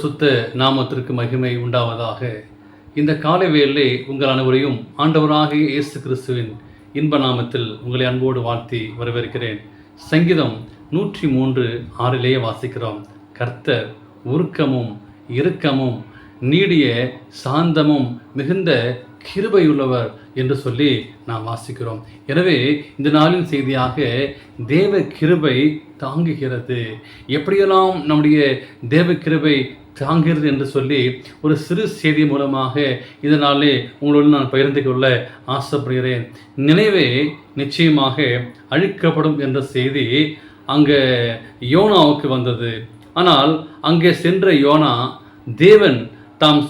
பரிசுத்த நாமத்திற்கு மகிமை உண்டாவதாக. இந்த காலை வேளையிலே உங்கள் அனைவரையும் ஆண்டவராகிய இயேசு கிறிஸ்துவின் இன்ப நாமத்தில் உங்களை அன்போடு வாழ்த்தி வரவேற்கிறேன். சங்கீதம் 103:6 வாசிக்கிறோம். கர்த்தர் உருக்கமும் இரக்கமும் நீடிய சாந்தமும் மிகுந்த கிருபையுள்ளவர் என்று சொல்லி நாம் வாசிக்கிறோம். எனவே இந்த நாளின் செய்தியாக தேவ கிருபை தாங்குகிறது. எப்படியெல்லாம் நம்முடைய தேவ கிருபை தாங்கிறது என்று சொல்லி ஒரு சிறு செய்தி மூலமாக இதனாலே உங்களோடு நான் பகிர்ந்து கொள்ள ஆசைப்படுகிறேன். நினைவே நிச்சயமாக அழிக்கப்படும் என்ற செய்தி அங்கே யோனாவுக்கு வந்தது. ஆனால் அங்கே சென்ற யோனா தேவன் தாம்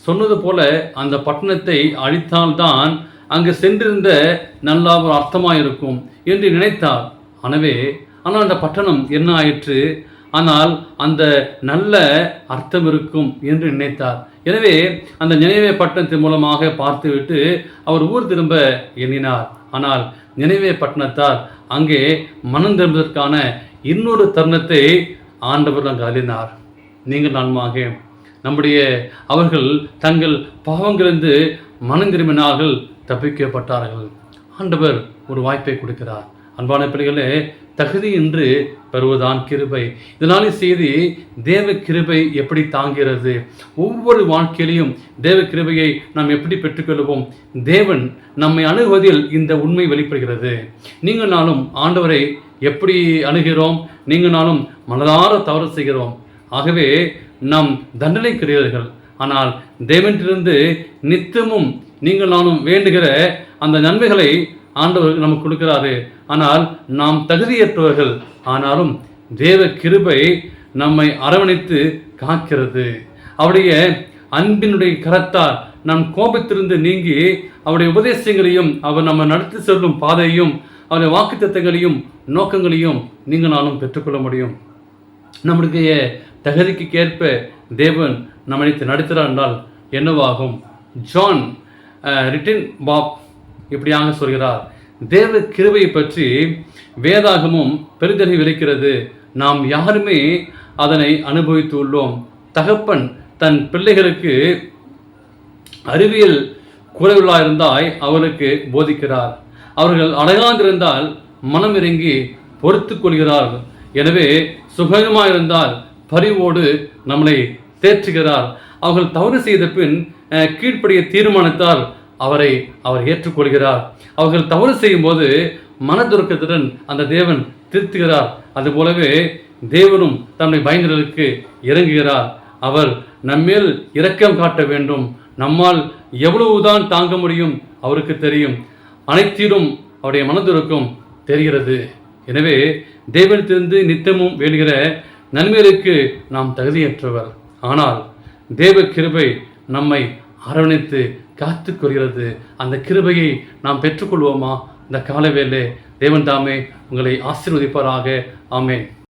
சொன்னது போல அந்த பட்டணத்தை அழித்தால்தான் அங்கு சென்றிருந்த நல்ல ஒரு அர்த்தமாயிருக்கும் என்று நினைத்தார். ஆனால் அந்த பட்டணம் என்ன ஆயிற்று? ஆனால் அந்த நல்ல அர்த்தம் இருக்கும் என்று நினைத்தார். எனவே அந்த நினைவே பட்டணத்தின் மூலமாக பார்த்துவிட்டு அவர் ஊர் திரும்ப எண்ணினார். ஆனால் நினைவே பட்டணத்தார் அங்கே மனம் திரும்புவதற்கான இன்னொரு தருணத்தை ஆண்டவர் அங்கு அளினார். நீங்கள் நான்மாக அவர்கள் தங்கள் பாவங்களிலிருந்து மனம் திரும்பினார்கள், தப்பிக்கப்பட்டார்கள். ஆண்டவர் ஒரு வாய்ப்பை கொடுக்கிறார். அன்பான பிள்ளைகளே, தகுதியின்றி பெறுவதான் கிருபை. இதனால செய்தி தேவ கிருபை எப்படி தாங்கிறது? ஒவ்வொரு வாழ்க்கையிலையும் தேவ கிருபையை நாம் எப்படி பெற்றுக்கொள்வோம்? தேவன் நம்மை அணுகுவதில் இந்த உண்மை வெளிப்படுகிறது. நீங்கள் நாளும் ஆண்டவரை எப்படி அணுகிறோம்? நீங்கள் நாளும் மனதார தவறு செய்கிறோம். ஆகவே நாம் தண்டனைக்குரியவர்கள். ஆனால் தேவனிலிருந்து நித்தமும் நீங்கள் நானும் வேண்டுகிற அந்த நன்மைகளை ஆண்டவர் நமக்கு கொடுக்கிறாரு. ஆனால் நாம் தகுதியற்றவர்கள். ஆனாலும் தேவ கிருபை நம்மை அரவணைத்து காக்கிறது. அவருடைய அன்பினுடைய கரத்தால் நம் கோபத்திலிருந்து நீங்கி அவருடைய உபதேசங்களையும் அவர் நம்ம நடத்தி செல்லும் பாதையையும் அவருடைய வாக்குத்தத்தங்களையும் நோக்கங்களையும் நீங்கள் நானும் பெற்றுக்கொள்ள முடியும். நம்முடைய தகுதிக்கு ஏற்ப தேவன் நம்மை நடத்துகிறார் என்றால் என்னவாகும்? ஜான் ரிட்டன் பாப் இப்படியாக சொல்கிறார். தேவ கிருபையை பற்றி வேதாகமும் பெரிதலை விளைக்கிறது. நாம் யாருமே அதனை அனுபவித்து உள்ளோம். தகப்பன் தன் பிள்ளைகளுக்கு அறிவியல் குறைவுள்ளாயிருந்தால் அவர்களுக்கு போதிக்கிறார். அவர்கள் அடங்காதிருந்தால் மனம் இறங்கி பொறுத்து கொள்கிறார்கள். எனவே சுகமாயிருந்தால் பரிவோடு நம்மளை தேற்றுகிறார். அவர்கள் தவறு செய்த பின் கீழ்ப்படிய தீர்மானித்தால் அவர் ஏற்றுக்கொள்கிறார். அவர்கள் தவறு செய்யும் போது மனதுருக்கத்துடன் அந்த தேவன் திருத்துகிறார். அதுபோலவே தேவனும் தன்னை பயந்தர்களுக்கு இறங்குகிறார். அவர் நம்மேல் இரக்கம் காட்ட வேண்டும். நம்மால் எவ்வளவுதான் தாங்க முடியும் அவருக்கு தெரியும். அனைத்திலும் அவருடைய மனதுருக்கம் தெரிகிறது. எனவே தேவனிடத்திலிருந்து நித்தமும் வேண்டுகிற நன்மைகளுக்கு நாம் தகுதியற்றவர். ஆனால் தேவ கிருபை நம்மை அரவணைத்து காத்து கொள்கிறது. அந்த கிருபையை நாம் பெற்றுக்கொள்வோமா? இந்த காலவேளை தேவன் தாமே உங்களை ஆசீர்வதிப்பாராக. ஆமென்.